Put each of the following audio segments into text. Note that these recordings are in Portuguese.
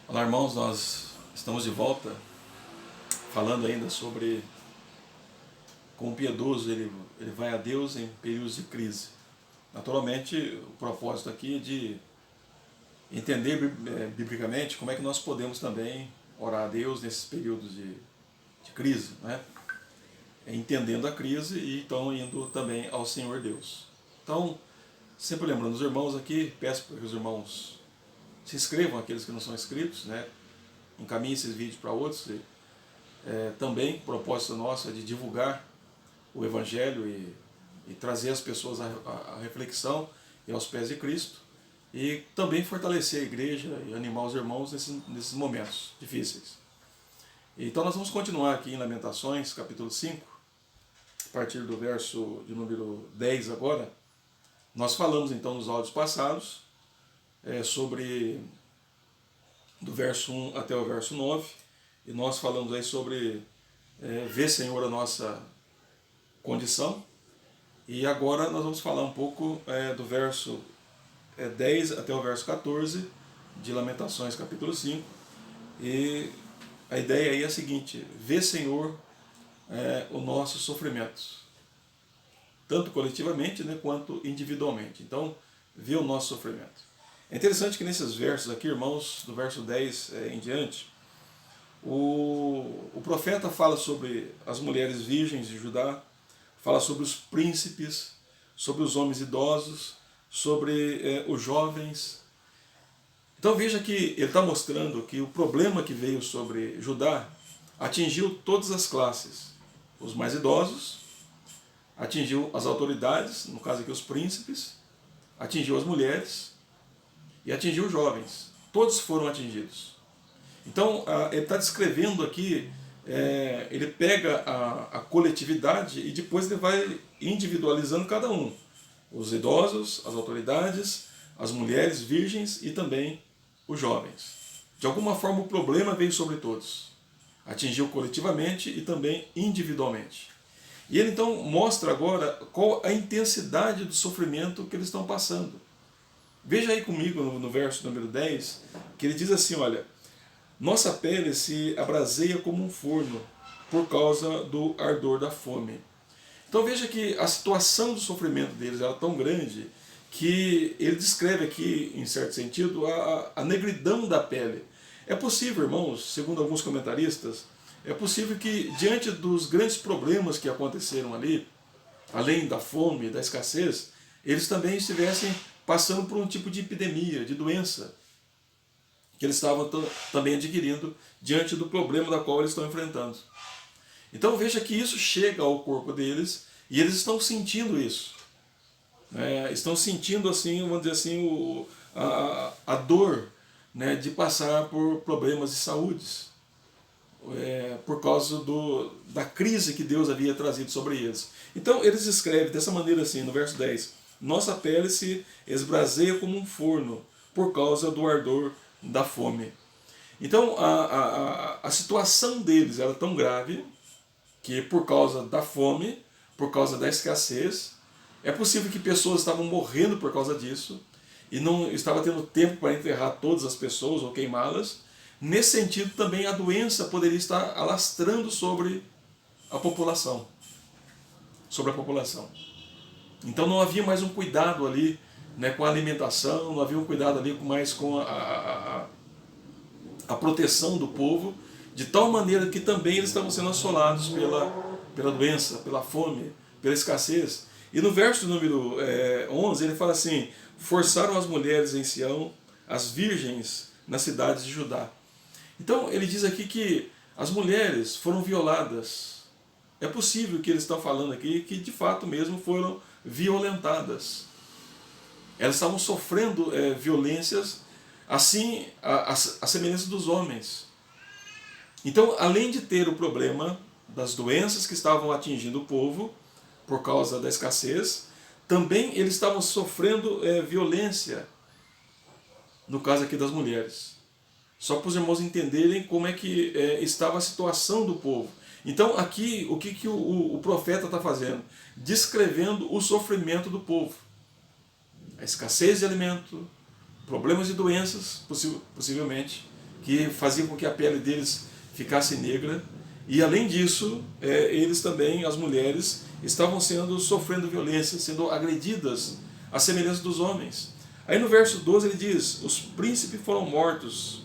Olá, irmãos, nós estamos de volta falando ainda sobre como o piedoso ele vai a Deus em períodos de crise. Naturalmente, o propósito aqui é de entender biblicamente como é que nós podemos também orar a Deus nesses períodos de crise, né? Entendendo a crise e então indo também ao Senhor Deus. Então, sempre lembrando os irmãos aqui, peço para que os irmãos se inscrevam, aqueles que não são inscritos, né? Encaminhe esses vídeos para outros. Também o propósito nosso é de divulgar o Evangelho e trazer as pessoas à reflexão e aos pés de Cristo, e também fortalecer a igreja e animar os irmãos nesses momentos difíceis. Então nós vamos continuar aqui em Lamentações, capítulo 5, a partir do verso de número 10 agora. Nós falamos então nos áudios passados sobre do verso 1 até o verso 9, e nós falamos aí sobre ver, Senhor, a nossa condição, e agora nós vamos falar um pouco do verso 10 até o verso 14 de Lamentações capítulo 5, e a ideia aí é a seguinte: ver, Senhor, o nosso sofrimento, tanto coletivamente, né, quanto individualmente. Então, ver o nosso sofrimento. É interessante que nesses versos aqui, irmãos, do verso 10 em diante, o profeta fala sobre as mulheres virgens de Judá, fala sobre os príncipes, sobre os homens idosos, sobre os jovens. Então veja que ele está mostrando que o problema que veio sobre Judá atingiu todas as classes. Os mais idosos, atingiu as autoridades, no caso aqui os príncipes, atingiu as mulheres e atingiu os jovens. Todos foram atingidos. Então ele está descrevendo aqui, ele pega a coletividade e depois ele vai individualizando cada um. Os idosos, as autoridades, as mulheres virgens e também os jovens. De alguma forma o problema veio sobre todos. Atingiu coletivamente e também individualmente. E ele então mostra agora qual a intensidade do sofrimento que eles estão passando. Veja aí comigo no verso número 10, que ele diz assim, olha: nossa pele se abraseia como um forno por causa do ardor da fome. Então veja que a situação do sofrimento deles era tão grande que ele descreve aqui, em certo sentido, a negridão da pele. É possível, irmãos, segundo alguns comentaristas, é possível que diante dos grandes problemas que aconteceram ali, além da fome, da escassez, eles também estivessem passando por um tipo de epidemia, de doença, que eles estavam também adquirindo diante do problema da qual eles estão enfrentando. Então veja que isso chega ao corpo deles e eles estão sentindo isso. Estão sentindo, assim, vamos dizer assim, a dor, né, de passar por problemas de saúde, por causa da crise que Deus havia trazido sobre eles. Então eles escrevem dessa maneira assim, no verso 10, nossa pele se esbraseia como um forno por causa do ardor da fome. Então a situação deles era tão grave que, por causa da fome, por causa da escassez, é possível que pessoas estavam morrendo por causa disso e não estava tendo tempo para enterrar todas as pessoas ou queimá-las. Nesse sentido, também a doença poderia estar alastrando sobre a população. Então não havia mais um cuidado ali, né, com a alimentação, não havia um cuidado ali mais com a proteção do povo, de tal maneira que também eles estavam sendo assolados pela doença, pela fome, pela escassez. E no verso número 11 ele fala assim: forçaram as mulheres em Sião, as virgens nas cidades de Judá. Então ele diz aqui que as mulheres foram violadas. É possível que eles estão falando aqui que de fato mesmo foram violentadas. Elas estavam sofrendo violências, assim, a semelhança dos homens. Então, além de ter o problema das doenças que estavam atingindo o povo por causa da escassez, também eles estavam sofrendo violência, no caso aqui das mulheres. Só para os irmãos entenderem como é que estava a situação do povo. Então aqui, o que o profeta está fazendo? Descrevendo o sofrimento do povo. A escassez de alimento, problemas de doenças, possivelmente, que fazia com que a pele deles ficasse negra. E além disso, eles também, as mulheres, estavam sofrendo violência, sendo agredidas à semelhança dos homens. Aí no verso 12 ele diz: os príncipes foram mortos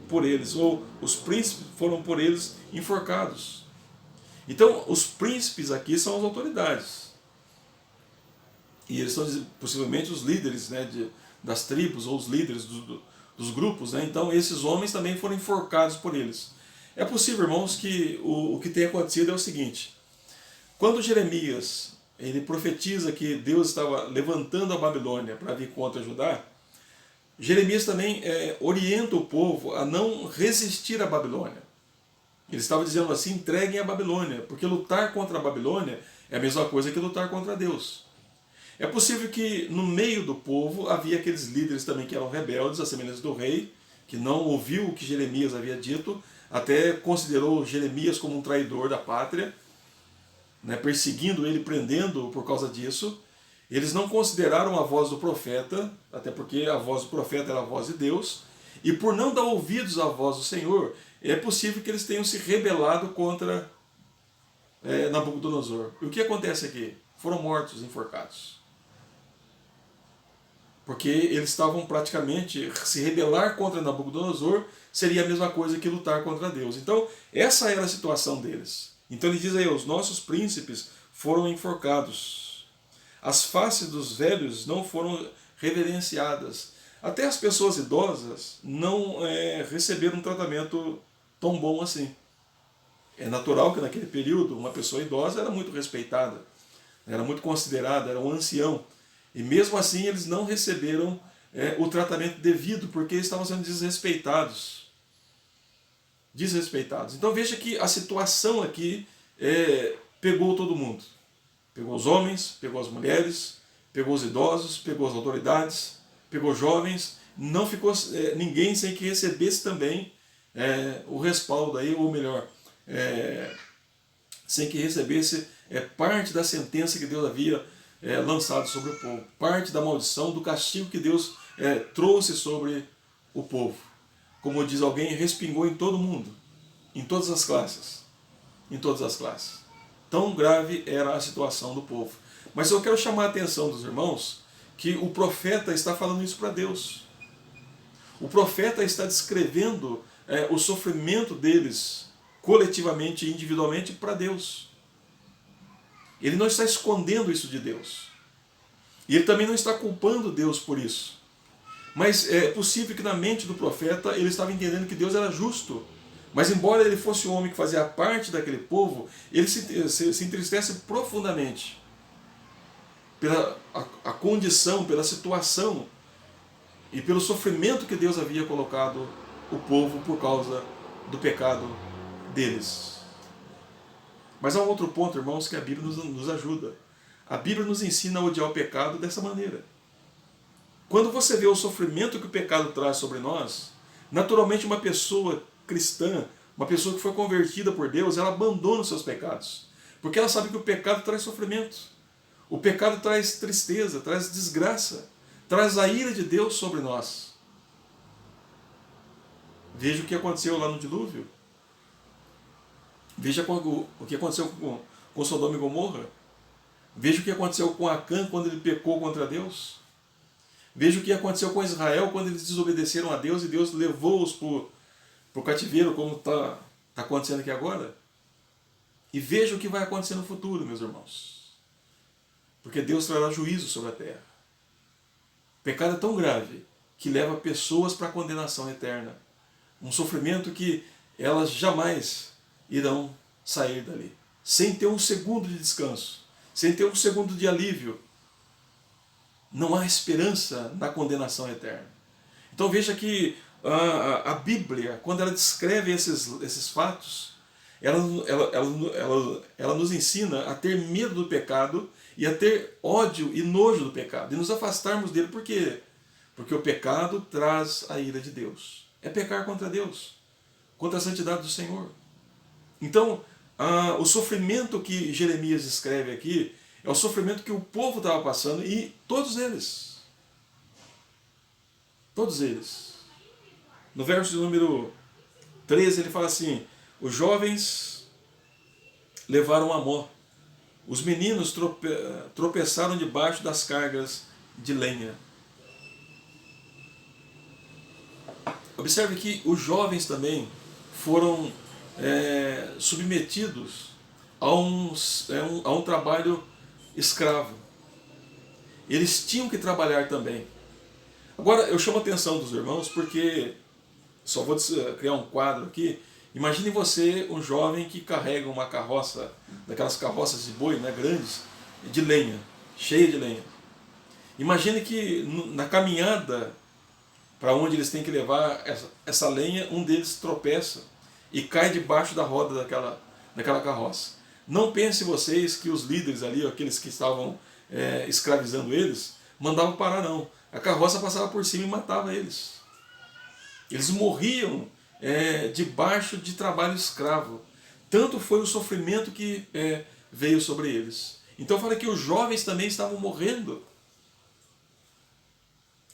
por eles, ou os príncipes foram por eles enforcados. Então, os príncipes aqui são as autoridades. E eles são possivelmente os líderes, né, das tribos, ou os líderes dos grupos. Né? Então, esses homens também foram enforcados por eles. É possível, irmãos, que o que tem acontecido é o seguinte: quando Jeremias ele profetiza que Deus estava levantando a Babilônia para vir contra Judá, Jeremias também orienta o povo a não resistir à Babilônia. Ele estava dizendo assim: entreguem a Babilônia, porque lutar contra a Babilônia é a mesma coisa que lutar contra Deus. É possível que no meio do povo havia aqueles líderes também que eram rebeldes, à semelhança do rei, que não ouviu o que Jeremias havia dito, até considerou Jeremias como um traidor da pátria, né, perseguindo ele, prendendo-o por causa disso. Eles não consideraram a voz do profeta, até porque a voz do profeta era a voz de Deus, e por não dar ouvidos à voz do Senhor, é possível que eles tenham se rebelado contra Nabucodonosor. E o que acontece aqui? Foram mortos, enforcados. Porque eles estavam praticamente, se rebelar contra Nabucodonosor seria a mesma coisa que lutar contra Deus. Então, essa era a situação deles. Então ele diz aí: os nossos príncipes foram enforcados. As faces dos velhos não foram reverenciadas. Até as pessoas idosas não receberam um tratamento tão bom assim. É natural que naquele período uma pessoa idosa era muito respeitada, era muito considerada, era um ancião. E mesmo assim eles não receberam o tratamento devido, porque estavam sendo desrespeitados. Então veja que a situação aqui pegou todo mundo. Pegou os homens, pegou as mulheres, pegou os idosos, pegou as autoridades, pegou jovens. Não ficou ninguém sem que recebesse também o respaldo aí, ou melhor, sem que recebesse parte da sentença que Deus havia lançado sobre o povo, parte da maldição, do castigo que Deus trouxe sobre o povo. Como diz alguém, respingou em todo mundo, em todas as classes, em todas as classes. Tão grave era a situação do povo. Mas eu quero chamar a atenção dos irmãos que o profeta está falando isso para Deus. O profeta está descrevendo o sofrimento deles, coletivamente e individualmente, para Deus. Ele não está escondendo isso de Deus. E ele também não está culpando Deus por isso. Mas é possível que na mente do profeta ele estava entendendo que Deus era justo. Mas embora ele fosse um homem que fazia parte daquele povo, ele se entristece profundamente pela a condição, pela situação e pelo sofrimento que Deus havia colocado o povo por causa do pecado deles. Mas há um outro ponto, irmãos, que a Bíblia nos ajuda. A Bíblia nos ensina a odiar o pecado dessa maneira. Quando você vê o sofrimento que o pecado traz sobre nós, naturalmente uma pessoa cristã, uma pessoa que foi convertida por Deus, ela abandona os seus pecados. Porque ela sabe que o pecado traz sofrimento. O pecado traz tristeza, traz desgraça, traz a ira de Deus sobre nós. Veja o que aconteceu lá no dilúvio. Veja o que aconteceu com Sodoma e Gomorra. Veja o que aconteceu com Acã quando ele pecou contra Deus. Veja o que aconteceu com Israel quando eles desobedeceram a Deus e Deus levou-os para o cativeiro, como está acontecendo aqui agora. E veja o que vai acontecer no futuro, meus irmãos. Porque Deus trará juízo sobre a terra. O pecado é tão grave que leva pessoas para a condenação eterna. Um sofrimento que elas jamais irão sair dali. Sem ter um segundo de descanso. Sem ter um segundo de alívio. Não há esperança na condenação eterna. Então veja que a Bíblia, quando ela descreve esses fatos, ela nos ensina a ter medo do pecado e a ter ódio e nojo do pecado. E nos afastarmos dele. Por quê? Porque o pecado traz a ira de Deus. É pecar contra Deus. Contra a santidade do Senhor. Então, o sofrimento que Jeremias escreve aqui é o sofrimento que o povo estava passando, e todos eles, No verso de número 13 ele fala assim: os jovens levaram amor, os meninos tropeçaram debaixo das cargas de lenha. Observe que os jovens também foram submetidos a um trabalho escravo. Eles tinham que trabalhar também. Agora eu chamo a atenção dos irmãos porque, só vou criar um quadro aqui. Imagine você, um jovem que carrega uma carroça, daquelas carroças de boi, né, grandes, de lenha, cheia de lenha. Imagine que na caminhada para onde eles têm que levar essa lenha, um deles tropeça e cai debaixo da roda daquela carroça. Não pense vocês que os líderes ali, aqueles que estavam escravizando eles, mandavam parar, não. A carroça passava por cima e matava eles. Eles morriam debaixo de trabalho escravo. Tanto foi o sofrimento que veio sobre eles. Então fala que os jovens também estavam morrendo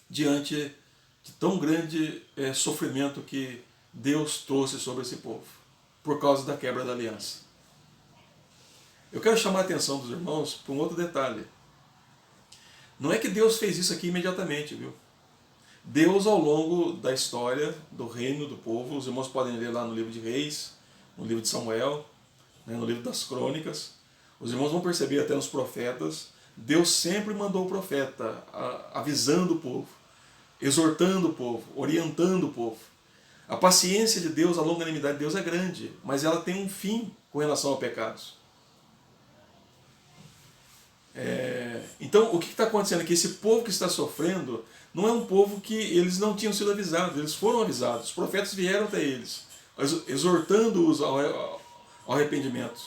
diante de tão grande sofrimento que Deus trouxe sobre esse povo, por causa da quebra da aliança. Eu quero chamar a atenção dos irmãos para um outro detalhe. Não é que Deus fez isso aqui imediatamente, viu? Deus, ao longo da história do reino do povo, os irmãos podem ler lá no livro de Reis, no livro de Samuel, né, no livro das Crônicas, os irmãos vão perceber até nos profetas, Deus sempre mandou o profeta avisando o povo, exortando o povo, orientando o povo. A paciência de Deus, a longanimidade de Deus é grande, mas ela tem um fim com relação a pecados. Então, o que está acontecendo aqui? Esse povo que está sofrendo não é um povo que eles não tinham sido avisados, eles foram avisados, os profetas vieram até eles, exortando-os ao arrependimento.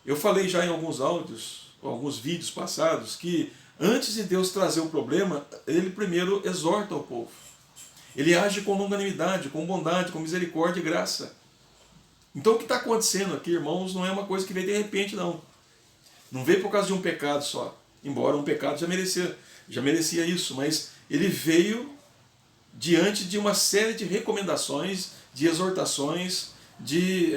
Eu falei já em alguns áudios, alguns vídeos passados, que antes de Deus trazer o problema, ele primeiro exorta o povo. Ele age com longanimidade, com bondade, com misericórdia e graça. Então o que está acontecendo aqui, irmãos, não é uma coisa que veio de repente, não. Não veio por causa de um pecado só. Embora um pecado já merecia isso, mas ele veio diante de uma série de recomendações, de exortações, de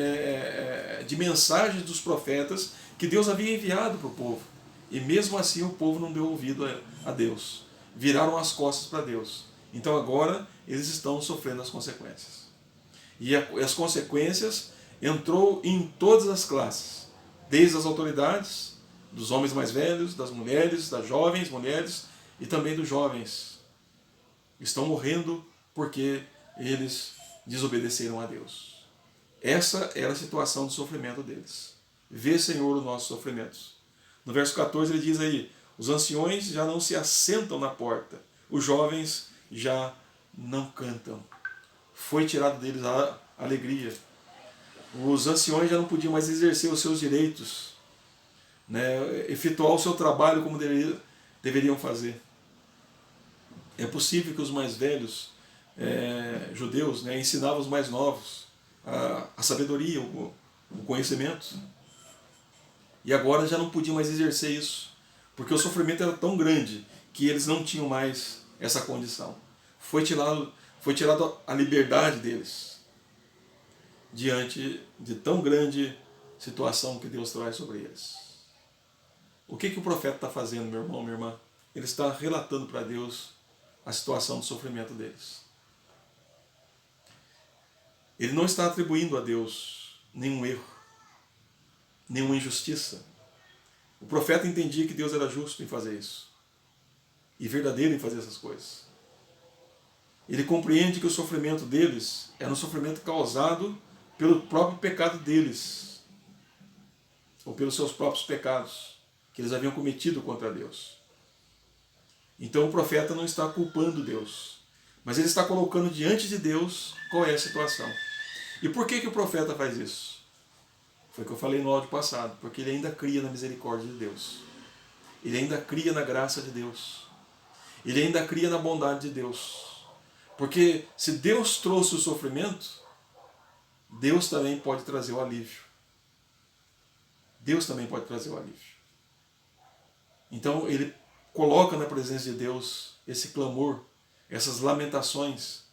mensagens dos profetas que Deus havia enviado para o povo. E mesmo assim o povo não deu ouvido a Deus. Viraram as costas para Deus. Então agora eles estão sofrendo as consequências. E as consequências entrou em todas as classes, desde as autoridades, dos homens mais velhos, das mulheres, das jovens mulheres e também dos jovens. Estão morrendo porque eles desobedeceram a Deus. Essa era a situação do sofrimento deles. Vê, Senhor, os nossos sofrimentos. No verso 14 ele diz aí: os anciões já não se assentam na porta, os jovens já não cantam. Foi tirado deles a alegria. Os anciões já não podiam mais exercer os seus direitos, né, efetuar o seu trabalho como deveriam fazer. É possível que os mais velhos judeus, né, ensinavam os mais novos a sabedoria, o conhecimento. E agora já não podiam mais exercer isso, porque o sofrimento era tão grande que eles não tinham mais essa condição. Foi tirado a liberdade deles diante de tão grande situação que Deus traz sobre eles. O que o profeta está fazendo, meu irmão, minha irmã? Ele está relatando para Deus a situação do sofrimento deles. Ele não está atribuindo a Deus nenhum erro, nenhuma injustiça. O profeta entendia que Deus era justo em fazer isso e verdadeiro em fazer essas coisas. Ele compreende que o sofrimento deles era um sofrimento causado pelo próprio pecado deles, ou pelos seus próprios pecados que eles haviam cometido contra Deus. Então o profeta não está culpando Deus, mas ele está colocando diante de Deus qual é a situação. E por que o profeta faz isso? Foi o que eu falei no áudio passado, porque ele ainda cria na misericórdia de Deus. Ele ainda cria na graça de Deus. Ele ainda cria na bondade de Deus. Porque se Deus trouxe o sofrimento, Deus também pode trazer o alívio. Deus também pode trazer o alívio. Então ele coloca na presença de Deus esse clamor, essas lamentações.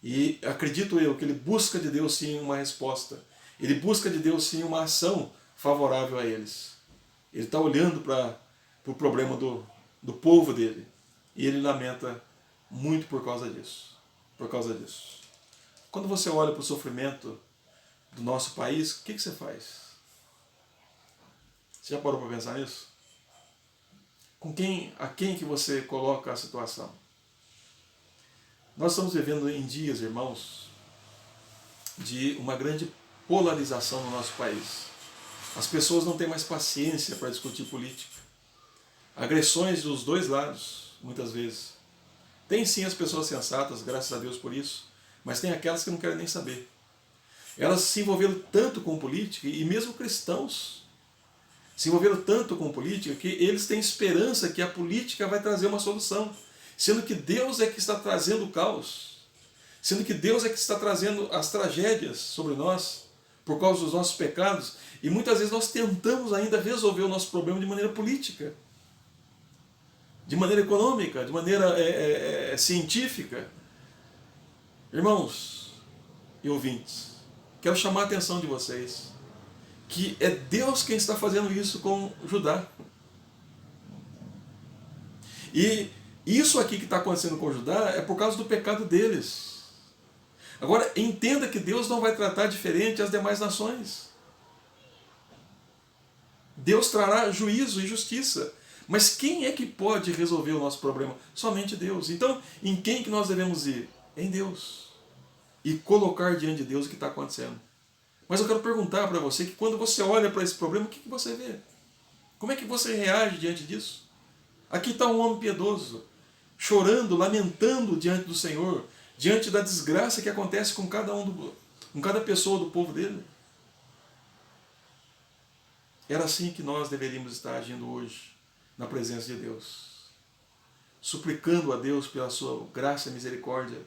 E acredito eu que ele busca de Deus sim uma resposta. Ele busca de Deus sim uma ação favorável a eles. Ele está olhando para o problema do povo dele. E ele lamenta muito por causa disso. Por causa disso. Quando você olha para o sofrimento do nosso país, o que você faz? Você já parou para pensar nisso? A quem que você coloca a situação? Nós estamos vivendo em dias, irmãos, de uma grande polarização no nosso país. As pessoas não têm mais paciência para discutir política. Agressões dos dois lados, muitas vezes. Tem sim as pessoas sensatas, graças a Deus por isso, mas tem aquelas que não querem nem saber. Elas se envolveram tanto com política, e mesmo cristãos se envolveram tanto com política, que eles têm esperança que a política vai trazer uma solução, sendo que Deus é que está trazendo o caos, sendo que Deus é que está trazendo as tragédias sobre nós, por causa dos nossos pecados, e muitas vezes nós tentamos ainda resolver o nosso problema de maneira política, de maneira econômica, de maneira científica. Irmãos e ouvintes, quero chamar a atenção de vocês, que é Deus quem está fazendo isso com Judá. E isso aqui que está acontecendo com Judá é por causa do pecado deles. Agora, entenda que Deus não vai tratar diferente as demais nações. Deus trará juízo e justiça. Mas quem é que pode resolver o nosso problema? Somente Deus. Então, em quem que nós devemos ir? Em Deus. E colocar diante de Deus o que está acontecendo. Mas eu quero perguntar para você que quando você olha para esse problema, o que você vê? Como é que você reage diante disso? Aqui está um homem piedoso, chorando, lamentando diante do Senhor, diante da desgraça que acontece com cada pessoa do povo dele. Era assim que nós deveríamos estar agindo hoje, na presença de Deus. Suplicando a Deus pela sua graça e misericórdia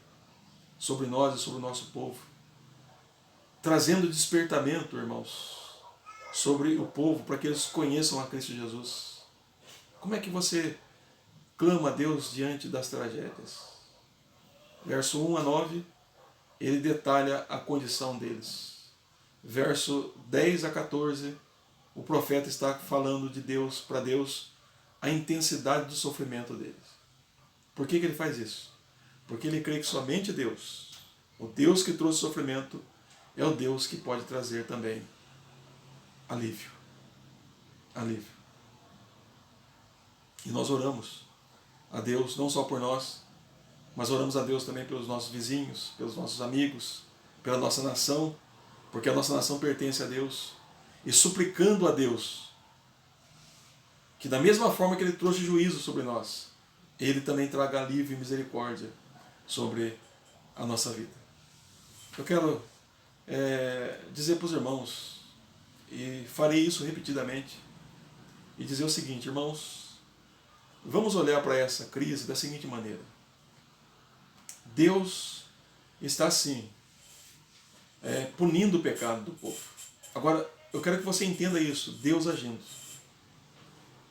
sobre nós e sobre o nosso povo. Trazendo despertamento, irmãos, sobre o povo, para que eles conheçam a Cristo Jesus. Como é que você clama a Deus diante das tragédias? Verso 1 a 9, ele detalha a condição deles. Verso 10 a 14, o profeta está falando de Deus, para Deus, a intensidade do sofrimento deles. Por que ele faz isso? Porque ele crê que somente Deus, o Deus que trouxe sofrimento, é o Deus que pode trazer também alívio. Alívio. E nós oramos a Deus, não só por nós, mas oramos a Deus também pelos nossos vizinhos, pelos nossos amigos, pela nossa nação, porque a nossa nação pertence a Deus. E suplicando a Deus que da mesma forma que Ele trouxe juízo sobre nós, Ele também traga alívio e misericórdia sobre a nossa vida. Eu quero dizer para os irmãos, e farei isso repetidamente, e dizer o seguinte: irmãos, vamos olhar para essa crise da seguinte maneira. Deus está sim punindo o pecado do povo. Agora, eu quero que você entenda isso, Deus agindo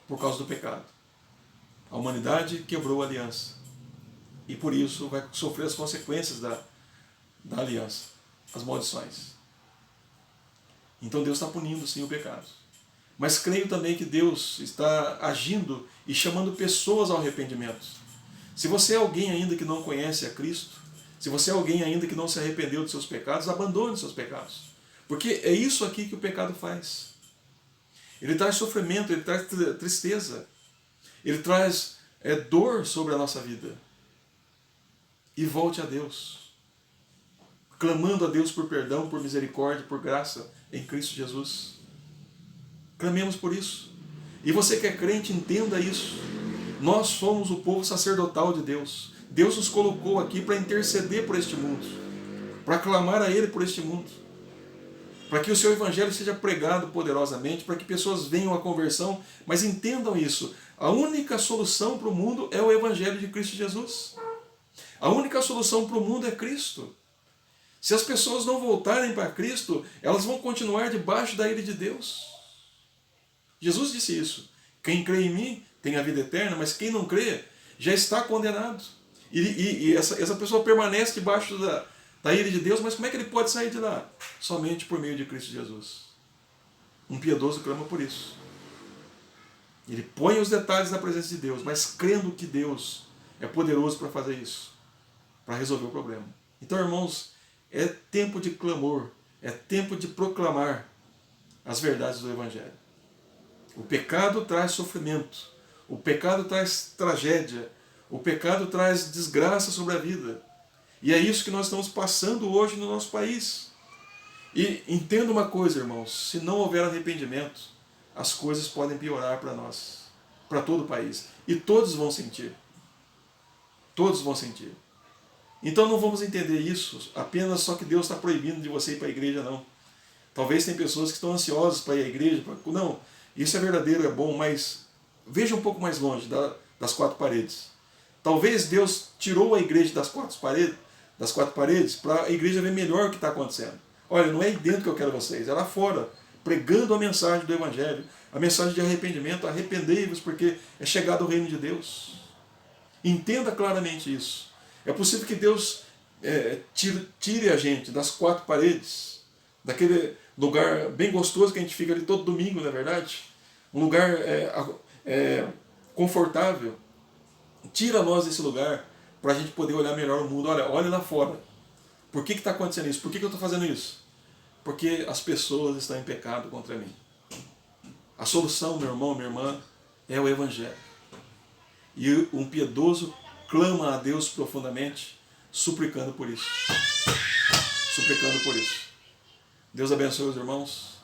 por causa do pecado. A humanidade quebrou a aliança e por isso vai sofrer as consequências da aliança, as maldições. Então Deus está punindo sim o pecado. Mas creio também que Deus está agindo e chamando pessoas ao arrependimento. Se você é alguém ainda que não conhece a Cristo, se você é alguém ainda que não se arrependeu dos seus pecados, abandone os seus pecados. Porque é isso aqui que o pecado faz. Ele traz sofrimento, ele traz tristeza, ele traz dor sobre a nossa vida. E volte a Deus, clamando a Deus por perdão, por misericórdia, por graça em Cristo Jesus. Clamemos por isso. E você que é crente, entenda isso. Nós somos o povo sacerdotal de Deus. Deus nos colocou aqui para interceder por este mundo, para clamar a Ele por este mundo, para que o seu evangelho seja pregado poderosamente, para que pessoas venham à conversão. Mas entendam isso, a única solução para o mundo é o evangelho de Cristo Jesus. A única solução para o mundo é Cristo. Se as pessoas não voltarem para Cristo, elas vão continuar debaixo da ira de Deus. Jesus disse isso: quem crê em mim tem a vida eterna, mas quem não crê já está condenado. E essa pessoa permanece debaixo da ira de Deus, mas como é que ele pode sair de lá? Somente por meio de Cristo Jesus. Um piedoso clama por isso. Ele põe os detalhes na presença de Deus, mas crendo que Deus é poderoso para fazer isso, para resolver o problema. Então, irmãos, é tempo de clamor, é tempo de proclamar as verdades do Evangelho. O pecado traz sofrimento, o pecado traz tragédia, o pecado traz desgraça sobre a vida. E é isso que nós estamos passando hoje no nosso país. E entenda uma coisa, irmãos, se não houver arrependimento, as coisas podem piorar para nós, para todo o país. E todos vão sentir. Todos vão sentir. Então não vamos entender isso apenas só que Deus está proibindo de você ir para a igreja, não. Talvez tem pessoas que estão ansiosas para ir à igreja. Não, isso é verdadeiro, é bom, mas veja um pouco mais longe das quatro paredes. Talvez Deus tirou a igreja das quatro paredes para a igreja ver melhor o que está acontecendo. Olha, não é aí dentro que eu quero vocês, é lá fora, pregando a mensagem do Evangelho, a mensagem de arrependimento. Arrependei-vos porque é chegado o reino de Deus. Entenda claramente isso. É possível que Deus tire a gente das quatro paredes, daquele lugar bem gostoso que a gente fica ali todo domingo, não é verdade? Um lugar confortável. Tira nós desse lugar para a gente poder olhar melhor o mundo. Olha lá fora. Por que está acontecendo isso? Por que eu estou fazendo isso? Porque as pessoas estão em pecado contra mim. A solução, meu irmão, minha irmã, é o Evangelho. E um piedoso clama a Deus profundamente, suplicando por isso. Suplicando por isso. Deus abençoe os irmãos.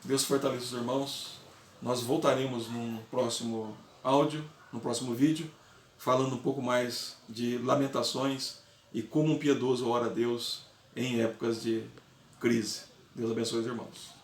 Deus fortaleça os irmãos. Nós voltaremos num próximo áudio, no próximo vídeo, falando um pouco mais de lamentações e como um piedoso ora a Deus em épocas de crise. Deus abençoe os irmãos.